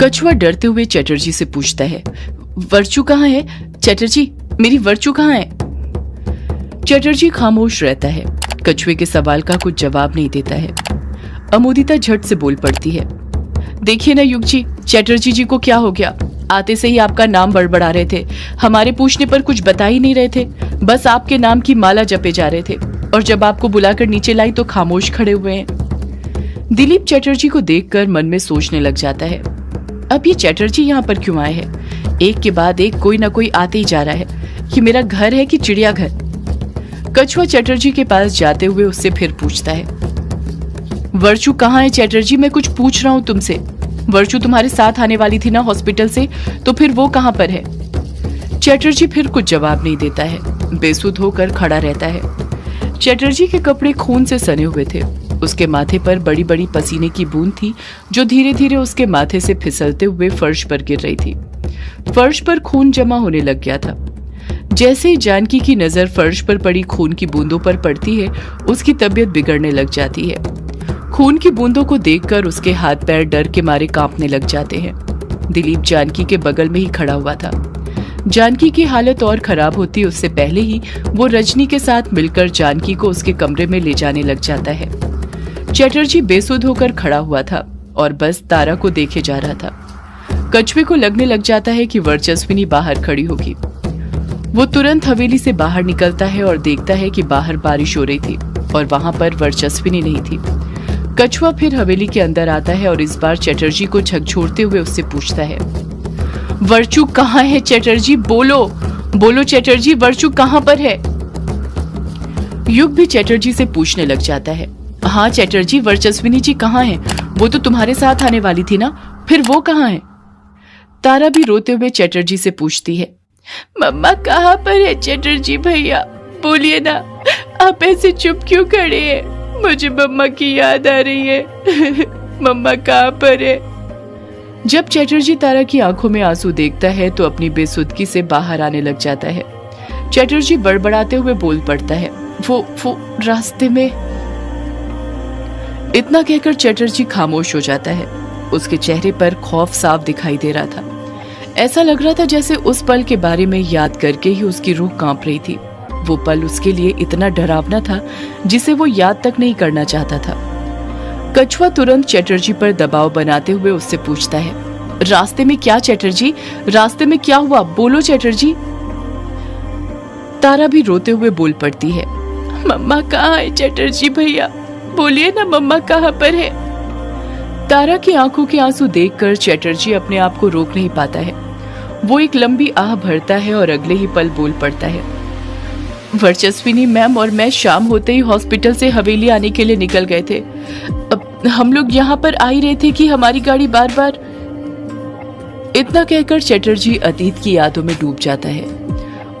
कछुआ डरते हुए चटर्जी से पूछता है, वर्चू कहाँ है? चटर्जी, मेरी वर्चू कहाँ है? चटर्जी खामोश रहता है, कछुए के सवाल का कुछ जवाब नहीं देता है। अमोदिता झट से बोल पड़ती है, देखिए ना युग जी, चटर्जी जी को क्या हो गया? आते से ही आपका नाम बड़बड़ा रहे थे, हमारे पूछने पर कुछ बता ही नहीं रहे थे, बस आपके नाम की माला जपे जा रहे थे, और जब आपको बुलाकर नीचे लाई तो खामोश खड़े हुए हैं। दिलीप चटर्जी को देखकर मन में सोचने लग जाता है, अब ये चटर्जी यहाँ पर क्यों आए हैं? एक के बाद एक कोई ना कोई आते ही जा रहा है, कि मेरा घर है कि चिड़ियाघर? कछुआ चटर्जी के पास जाते हुए उससे फिर पूछता है, वर्चू कहाँ है चटर्जी? मैं कुछ पूछ रहा हूँ तुमसे। वर्चू तुम्हारे साथ आने वाली थी ना हॉस्पिटल से, तो फिर वो कहाँ पर है? चटर्जी फिर कुछ जवाब नहीं देता है, बेसुध होकर खड़ा रहता है। चटर्जी के कपड़े खून से सने हुए थे, उसके माथे पर बड़ी बड़ी पसीने की बूंद थी जो धीरे धीरे उसके माथे से फिसलते हुए फर्श पर गिर रही थी। फर्श पर खून जमा होने लग गया था। जैसे ही जानकी की नजर फर्श पर पड़ी खून की बूंदों पर पड़ती है, उसकी तबीयत बिगड़ने लग जाती है। खून की बूंदों को देखकर उसके हाथ पैर डर के मारे कांपने लग जाते हैं। दिलीप जानकी के बगल में ही खड़ा हुआ था। जानकी की हालत और खराब होती उससे पहले ही वो रजनी के साथ मिलकर जानकी को उसके कमरे में ले जाने लग जाता है। चटर्जी बेसुध होकर खड़ा हुआ था और बस तारा को देखे जा रहा था। कछुए को लगने लग जाता है कि वर्चस्विनी बाहर खड़ी होगी। वो तुरंत हवेली से बाहर निकलता है और देखता है कि बाहर बारिश हो रही थी और वहां पर वर्चस्विनी नहीं थी। कछुआ फिर हवेली के अंदर आता है और इस बार चटर्जी को झकझोरते हुए उससे पूछता है, वर्चू कहाँ है चटर्जी? बोलो बोलो चटर्जी, वर्चू कहाँ पर है? युग भी चटर्जी से पूछने लग जाता है, हाँ चटर्जी, वर्चस्विनी जी कहाँ है? वो तो तुम्हारे साथ आने वाली थी ना, फिर वो कहाँ है? तारा भी रोते हुए चटर्जी से पूछती है, मम्मा कहाँ पर है चटर्जी भैया? बोलिए ना, आप ऐसे चुप क्यों खड़े हैं? मुझे मम्मा की याद आ रही है। मम्मा कहाँ पर है? जब चटर्जी तारा की आंखों में आंसू देखता है तो अपनी बेसुदगी से बाहर आने लग जाता है। चटर्जी बड़बड़ाते हुए बोल पड़ता है, वो रास्ते में। इतना कहकर चटर्जी खामोश हो जाता है। उसके चेहरे पर खौफ साफ दिखाई दे रहा था। ऐसा लग रहा था जैसे उस पल के बारे में याद करके ही उसकी रूह कांप रही थी। वो पल उसके लिए इतना डरावना था जिसे वो याद तक नहीं करना चाहता था। कछुआ तुरंत चटर्जी पर दबाव बनाते हुए उससे पूछता है, रास्ते में क्या चटर्जी? रास्ते में क्या हुआ? बोलो चटर्जी। तारा भी रोते हुए बोल पड़ती है, मम्मा कहाँ है चटर्जी भैया? बोलिए ना, मम्मा कहाँ पर है? तारा की आंखों के आंसू देखकर चटर्जी अपने आप को रोक नहीं पाता है। वो एक लंबी आह भरता है और अगले ही पल बोल पड़ता है, वर्चस्विनी मैम और मैं शाम होते ही हॉस्पिटल से हवेली आने के लिए निकल गए थे। अब हम लोग यहाँ पर आ ही रहे थे कि हमारी गाड़ी बार बार। इतना कहकर चटर्जी अतीत की यादों में डूब जाता है।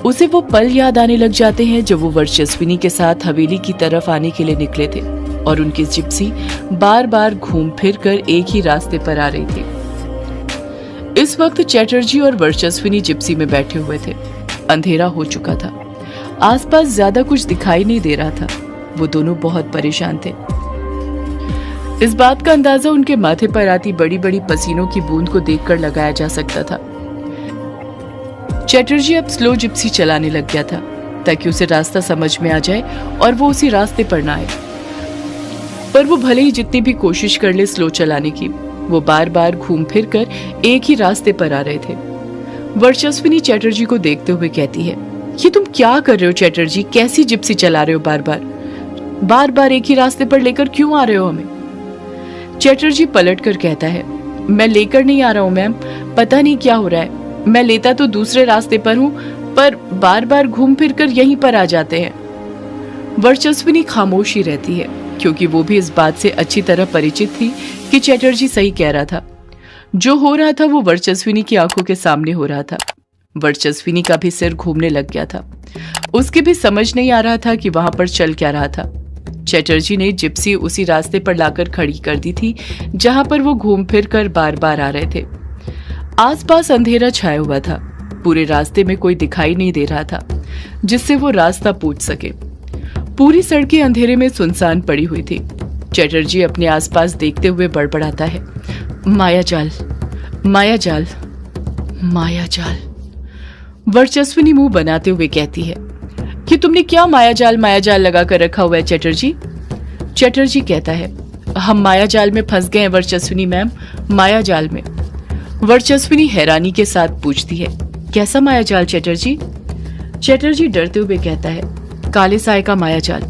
उसे वो पल याद आने लग जाते हैं जब वो वर्चस्विनी के साथ हवेली की तरफ आने के लिए निकले थे और उनकी जिप्सी बार बार घूम फिर कर एक ही रास्ते पर आ रही थी। इस वक्त चटर्जी और वर्चस्विनी जिप्सी में बैठे हुए थे। अंधेरा हो चुका था, आसपास ज्यादा कुछ दिखाई नहीं दे रहा था। वो दोनों बहुत परेशान थे। इस बात का अंदाजा उनके माथे पर आती बड़ी बड़ी पसीनों की बूंद को देखकर लगाया जा सकता था। चटर्जी अब स्लो जिप्सी चलाने लग गया था ताकि उसे रास्ता समझ में आ जाए और वो उसी रास्ते पर ना आए। पर वो भले ही जितनी भी कोशिश कर ले स्लो चलाने की, वो बार बार घूम फिर कर एक ही रास्ते पर आ रहे थे। वर्चस्विनी चटर्जी को देखते हुए कहती है, ये तुम क्या कर रहे हो चटर्जी? कैसी जिप्सी चला रहे हो? बार बार एक ही रास्ते पर लेकर क्यों आ रहे हो हमें? चटर्जी पलट कर कहता है, मैं लेकर नहीं आ रहा हूँ मैम, पता नहीं क्या हो रहा है। मैं लेता तो दूसरे रास्ते पर हूँ, पर बार बार घूम फिर कर यहीं पर आ जाते हैं। वर्चस्विनी खामोश ही रहती है क्योंकि वो भी इस बात से अच्छी तरह परिचित थी कि चटर्जी सही कह रहा था। जो हो रहा था वो वर्चस्विनी की आंखों के सामने हो रहा था। वर्चस्विनी का भी सिर घूमने लग गया था। उसके भी समझ नहीं आ रहा था कि वहां पर चल क्या रहा था। चटर्जी ने जिप्सी उसी रास्ते पर लाकर खड़ी कर दी थी जहां पर वो घूम फिर कर बार बार आ रहे थे। आसपास अंधेरा छाया हुआ था। पूरे रास्ते में कोई दिखाई नहीं दे रहा था जिससे वो रास्ता पूछ सके। पूरी सड़कें अंधेरे में सुनसान पड़ी हुई थी। चटर्जी अपने आसपास देखते हुए बड़बड़ाता है, मायाजाल, मायाजाल, मायाजाल। वर्चस्विनी मुंह बनाते हुए कहती है कि तुमने क्या मायाजाल मायाजाल लगा कर रखा हुआ है चटर्जी? चटर्जी कहता है, हम मायाजाल में फंस गए हैं वर्चस्विनी मैम, मायाजाल में। वर्चस्विनी हैरानी के साथ पूछती है, कैसा मायाजाल चटर्जी? चटर्जी डरते हुए कहता है, काले साए का मायाजाल,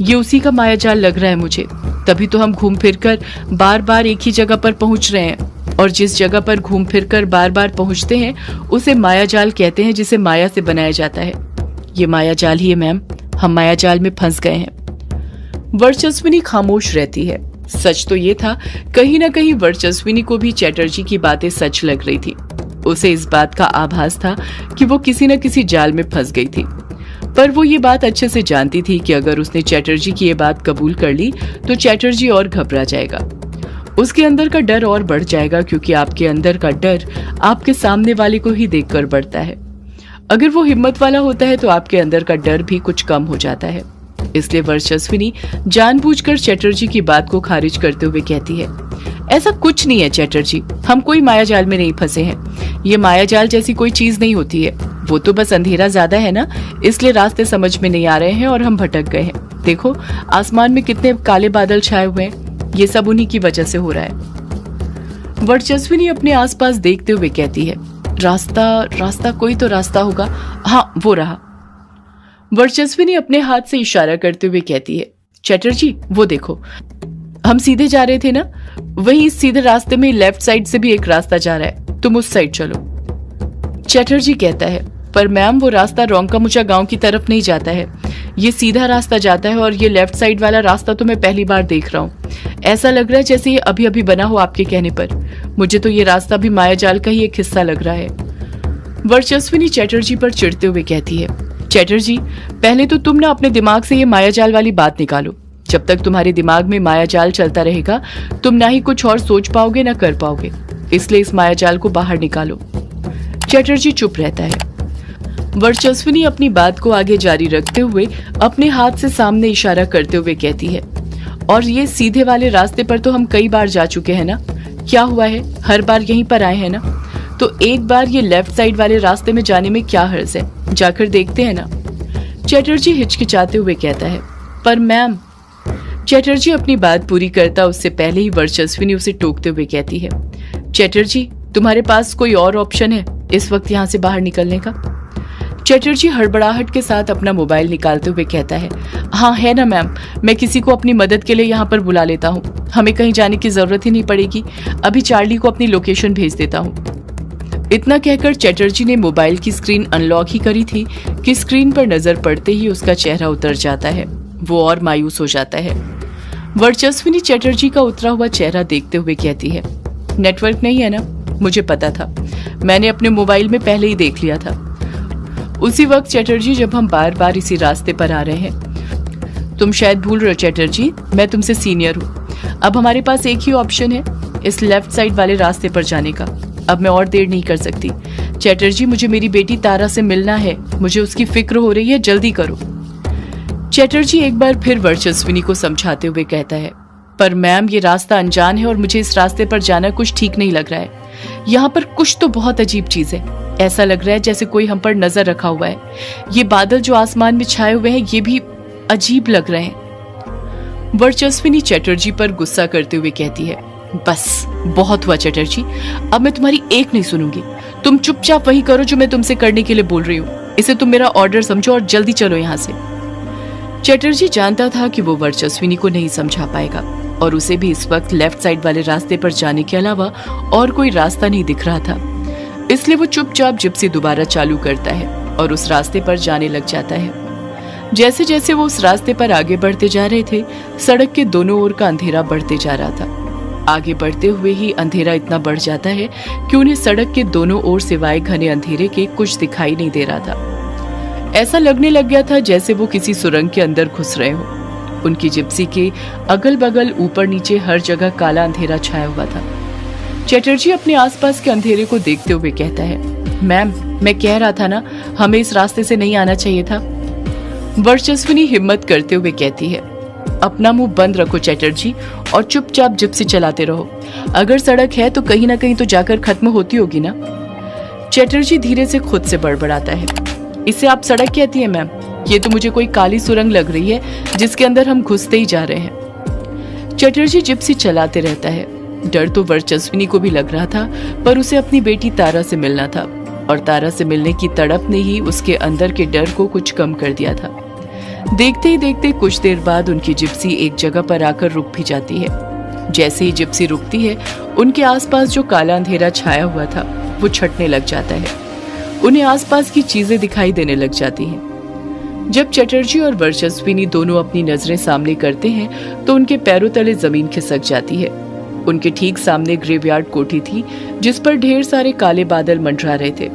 ये उसी का मायाजाल लग रहा है मुझे। तभी तो हम घूम फिरकर बार बार एक ही जगह पर पहुंच रहे हैं, और जिस जगह पर घूम फिरकर बार बार पहुंचते हैं उसे मायाजाल कहते हैं, जिसे माया से बनाया जाता है। ये मायाजाल ही है मैम, हम मायाजाल में फंस गए हैं। वर्चस्विनी खामोश रहती है। सच तो ये था, कहीं ना कहीं वर्चस्विनी को भी चटर्जी की बातें सच लग रही थी। उसे इस बात का आभास था कि वो किसी न किसी जाल में फंस गई थी, पर वो ये बात अच्छे से जानती थी कि अगर उसने चटर्जी की ये बात कबूल कर ली तो चटर्जी और घबरा जाएगा, उसके अंदर का डर और बढ़ जाएगा, क्योंकि आपके अंदर का डर आपके सामने वाले को ही देखकर बढ़ता है। अगर वो हिम्मत वाला होता है तो आपके अंदर का डर भी कुछ कम हो जाता है। इसलिए वर्चस्विनी जानबूझकर चटर्जी की बात को खारिज करते हुए कहती है, ऐसा कुछ नहीं है चटर्जी, हम कोई मायाजाल में नहीं फंसे हैं। ये मायाजाल जैसी कोई चीज नहीं होती है, वो तो बस अंधेरा ज्यादा है ना, इसलिए रास्ते समझ में नहीं आ रहे हैं और हम भटक गए हैं। देखो आसमान में कितने काले बादल छाए हुए हैं, ये सब उन्हीं की वजह से हो रहा है। वर्चस्विनी अपने आसपास देखते हुए कहती है, रास्ता रास्ता कोई तो रास्ता होगा, हाँ वो रहा। वर्चस्विनी अपने हाथ से इशारा करते हुए कहती है, चटर्जी वो देखो, हम सीधे जा रहे थे ना, वही सीधे रास्ते में लेफ्ट साइड से भी एक रास्ता जा रहा है, तुम उस साइड चलो। चटर्जी कहता है, पर मैम वो रास्ता रोंकामुचा गांव की तरफ नहीं जाता है, ये सीधा रास्ता जाता है, और ये लेफ्ट साइड वाला रास्ता तो मैं पहली बार देख रहा हूँ। ऐसा लग रहा है जैसे ये अभी अभी बना हो आपके कहने पर। मुझे तो ये रास्ता भी मायाजाल का ही एक हिस्सा लग रहा है। वर्चस्विनी चटर्जी पर चिढ़ते हुए कहती है, चटर्जी पहले तो तुम ना अपने दिमाग से ये मायाजाल वाली बात निकालो। जब तक तुम्हारे दिमाग में मायाजाल चलता रहेगा तुम ना ही कुछ और सोच पाओगे ना कर पाओगे, इसलिए इस मायाजाल को बाहर निकालो। चटर्जी चुप रहता है। वर्चस्विनी अपनी बात को आगे जारी रखते हुए अपने हाथ से सामने इशारा करते हुए कहती है, और ये सीधे वाले रास्ते पर तो हम कई बार जा चुके हैं ना, क्या हुआ है, हर बार यहीं पर आए हैं ना, तो एक बार ये लेफ्ट साइड वाले रास्ते में जाने में क्या हर्ज है, जाकर देखते हैं ना। चटर्जी हिचकिचाते हुए कहता है, पर मैम। चटर्जी अपनी बात पूरी करता उससे पहले ही वर्चस्विनी उसे टोकते हुए कहती है, चटर्जी तुम्हारे पास कोई और ऑप्शन है इस वक्त यहाँ से बाहर निकलने का? चटर्जी हड़बड़ाहट के साथ अपना मोबाइल निकालते हुए कहता है, हाँ है ना मैम, मैं किसी को अपनी मदद के लिए यहाँ पर बुला लेता हूँ, हमें कहीं जाने की जरूरत ही नहीं पड़ेगी, अभी चार्ली को अपनी लोकेशन भेज देता हूँ। इतना कहकर चटर्जी ने मोबाइल की स्क्रीन अनलॉक ही करी थी कि स्क्रीन पर नजर पड़ते ही उसका चेहरा उतर जाता है, वो और मायूस हो जाता है। वर्चस्विनी चटर्जी का उतरा हुआ चेहरा देखते हुए कहती है, नेटवर्क नहीं है ना, मुझे पता था, मैंने अपने मोबाइल में पहले ही देख लिया था। उसी वक्त चटर्जी, जब हम बार बार इसी रास्ते पर आ रहे हैं, तुम शायद भूल रहे हो चटर्जी, मैं तुमसे सीनियर हूँ, अब हमारे पास एक ही ऑप्शन है इस लेफ्ट साइड वाले रास्ते पर जाने का। अब मैं और देर नहीं कर सकती चटर्जी, मुझे मेरी बेटी तारा से मिलना है, मुझे उसकी फिक्र हो रही है, जल्दी करो। चटर्जी एक बार फिर वर्चस्विनी को समझाते हुए कहता है, पर मैम ये रास्ता अनजान है और मुझे इस रास्ते पर जाना कुछ ठीक नहीं लग रहा है। यहाँ पर कुछ तो बहुत अजीब चीज है, ऐसा लग रहा है जैसे कोई हम पर नजर रखा हुआ है। ये बादल जो आसमान में छाए हुए हैं ये भी अजीब लग रहे हैं। वर्चस्विनी चटर्जी पर गुस्सा करते हुए कहती है, बस बहुत हुआ चटर्जी, अब मैं तुम्हारी एक नहीं सुनूंगी, तुम चुपचाप वही करो जो मैं तुमसे करने के लिए बोल रही हूँ, इसे तुम मेरा ऑर्डर समझो और जल्दी चलो यहाँ से। चटर्जी जानता था कि वो वर्चस्विनी को नहीं समझा पाएगा और उसे भी इस वक्त लेफ्ट साइड वाले रास्ते पर जाने के अलावा और कोई रास्ता नहीं दिख रहा था, इसलिए वो चुपचाप जिप्सी दोबारा चालू करता है और उस रास्ते पर जाने लग जाता है। जैसे जैसे वो उस रास्ते पर आगे बढ़ते जा रहे थे, सड़क के दोनों ओर का अंधेरा बढ़ते जा रहा था। आगे बढ़ते हुए ही अंधेरा इतना बढ़ जाता है कि उन्हें सड़क के दोनों ओर सिवाय घने अंधेरे के कुछ दिखाई नहीं दे रहा था। ऐसा लगने लग गया था जैसे वो किसी सुरंग के अंदर घुस रहे हो। उनकी जिप्सी के अगल बगल ऊपर नीचे हर जगह काला अंधेरा छाया हुआ था। चटर्जी अपने आसपास के अंधेरे को देखते हुए कहता है, मैम मैं कह रहा था ना, हमें इस रास्ते से नहीं आना चाहिए था। वर्चस्विनी हिम्मत करते हुए कहती है, अपना मुंह बंद रखो चैटर्जी और चुपचाप जिप्सी चलाते रहो। अगर सड़क है तो कहीं ना कहीं तो जाकर खत्म होती होगी ना। चैटर्जी धीरे से खुद से बड़बड़ाता है। इसे आप सड़क कहती है मैम? ये तो मुझे कोई काली सुरंग लग रही है जिसके अंदर हम घुसते ही जा रहे हैं। चैटर्जी जिप्सी चलाते रहता है। डर तो वर्चस्विनी को भी लग रहा था, पर उसे अपनी बेटी तारा से मिलना था और तारा से मिलने की तड़प ने ही उसके अंदर के डर को कुछ कम कर दिया था। देखते ही देखते कुछ देर बाद उनकी जिप्सी एक जगह पर आकर रुक भी जाती है। जैसे ही जिप्सी रुकती है, उनके आसपास जो काला अंधेरा छाया हुआ था वो छटने लग जाता है। उन्हें आसपास की चीजें दिखाई देने लग जाती हैं। जब चैटर्जी और वर्चस्विनी दोनों अपनी नजरें सामने करते हैं तो उनके पैरों तले जमीन खिसक जाती है। उनके ठीक सामने ग्रेवयार्ड कोठी थी जिस पर ढेर सारे काले बादल मंडरा रहे थे।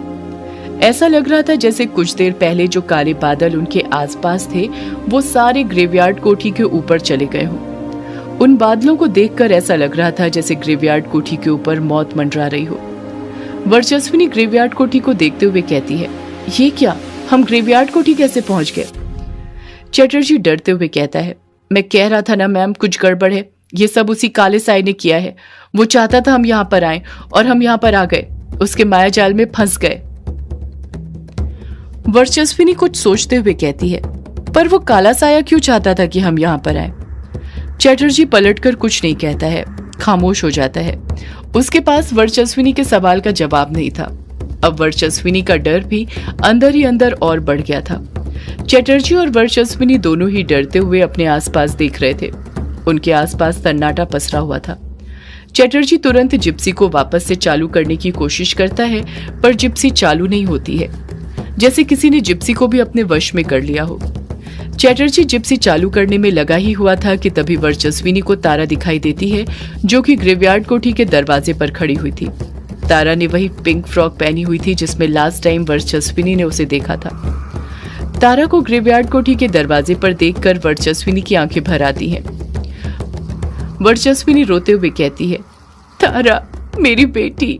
ऐसा लग रहा था जैसे कुछ देर पहले जो काले बादल उनके आसपास थे वो सारे ग्रेवयार्ड कोठी के ऊपर चले गए हों। उन बादलों को देखकर ऐसा लग रहा था जैसे ग्रेवयार्ड कोठी के ऊपर मौत मंडरा रही हो। वर्चस्विनी ग्रेवयार्ड कोठी को देखते हुए कहती है, ये क्या, हम ग्रेवयार्ड कोठी कैसे पहुंच गए? चैटर्जी डरते हुए कहता है, मैं कह रहा था ना मैम, कुछ गड़बड़ है। ये सब उसी काले साई ने किया है। वो चाहता था हम यहाँ पर आए और हम यहाँ पर आ गए, उसके मायाजाल में फंस गए। वर्चस्विनी कुछ सोचते हुए कहती है, पर वो काला साया क्यों चाहता था कि हम यहाँ पर आए? चैटर्जी पलटकर कुछ नहीं कहता है, खामोश हो जाता है। उसके पास वर्चस्विनी के सवाल का जवाब नहीं था। अब वर्चस्विनी का डर भी अंदर ही अंदर और बढ़ गया था। चैटर्जी और वर्चस्विनी दोनों ही डरते हुए अपने आसपास देख रहे थे। उनके आसपास सन्नाटा पसरा हुआ था। चैटर्जी तुरंत जिप्सी को वापस से चालू करने की कोशिश करता है, पर जिप्सी चालू नहीं होती है, जैसे किसी ने जिप्सी को भी अपने वश में कर लिया हो। चैटर्जी जिप्सी चालू करने में लगा ही हुआ था कि तभी वर्चस्विनी को तारा दिखाई देती है, जो कि ग्रेवयार्ड कोठी के दरवाजे पर खड़ी हुई थी। तारा ने वही पिंक फ्रॉक पहनी हुई थी जिसमें लास्ट टाइम वर्चस्विनी ने उसे देखा था। तारा को ग्रेवयार्ड कोठी के दरवाजे पर देखकर वर्चस्विनी की आंखें भर आती हैं। वर्चस्विनी रोते हुए कहती है, तारा, मेरी बेटी।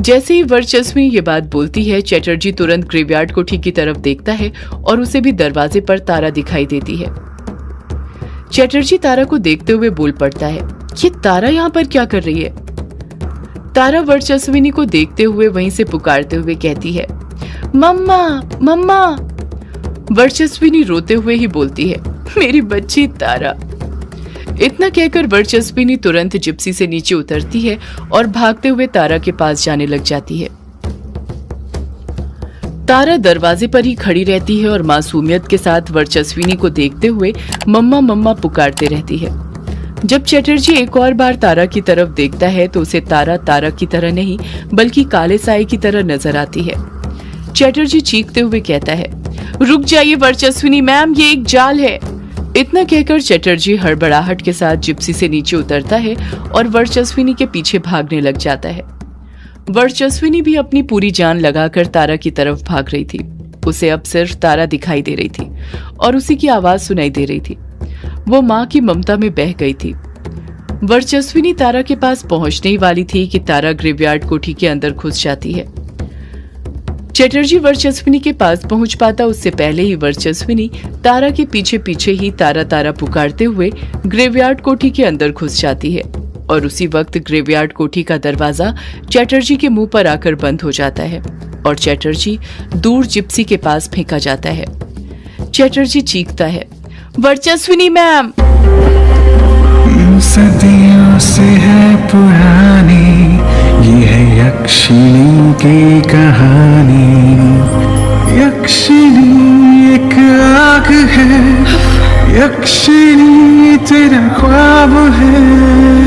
जैसे ही वर्चस्विनी ये बात बोलती है, चैटर्जी तुरंत ग्रेवयार्ड कोठी की तरफ देखता है और उसे भी दरवाजे पर तारा दिखाई देती है। चैटर्जी तारा को देखते हुए बोल पड़ता है, ये तारा यहाँ पर क्या कर रही है? तारा वर्चस्विनी को देखते हुए वहीं से पुकारते हुए कहती है, मम्मा, मम्मा। वर्चस्विनी रोते हुए ही बोलती है, मेरी बच्ची तारा। इतना कहकर वर्चस्विनी तुरंत जिप्सी से नीचे उतरती है और भागते हुए तारा के पास जाने लग जाती है। तारा दरवाजे पर ही खड़ी रहती है और मासूमियत के साथ वर्चस्विनी को देखते हुए मम्मा मम्मा पुकारते रहती है। जब चैटर्जी एक और बार तारा की तरफ देखता है तो उसे तारा तारा की तरह नहीं बल्कि काले साए की तरह नजर आती है। चैटर्जी चीखते हुए कहता है, रुक जाइए वर्चस्विनी मैम, ये एक जाल है। इतना कहकर चैटर्जी हड़बड़ाहट के साथ जिप्सी से नीचे उतरता है और वर्चस्विनी के पीछे भागने लग जाता है। वर्चस्विनी भी अपनी पूरी जान लगाकर तारा की तरफ भाग रही थी। उसे अब सिर्फ तारा दिखाई दे रही थी और उसी की आवाज सुनाई दे रही थी। वो माँ की ममता में बह गई थी। वर्चस्विनी तारा के पास पहुंचने ही वाली थी कि तारा ग्रेवयार्ड कोठी के अंदर घुस जाती है। चैटर्जी वर्चस्विनी के पास पहुंच पाता उससे पहले ही वर्चस्विनी तारा के पीछे पीछे ही तारा तारा पुकारते हुए ग्रेवयार्ड कोठी के अंदर घुस जाती है और उसी वक्त ग्रेवयार्ड कोठी का दरवाजा चैटर्जी के मुंह पर आकर बंद हो जाता है और चैटर्जी दूर जिप्सी के पास फेंका जाता है। चैटर्जी चीखता है, वर्चस्विनी मैम। सदियों से है पुरानी ये है यक्षिणी की कहानी। यक्षिणी एक आग है, यक्षिणी तेरा ख्वाब है।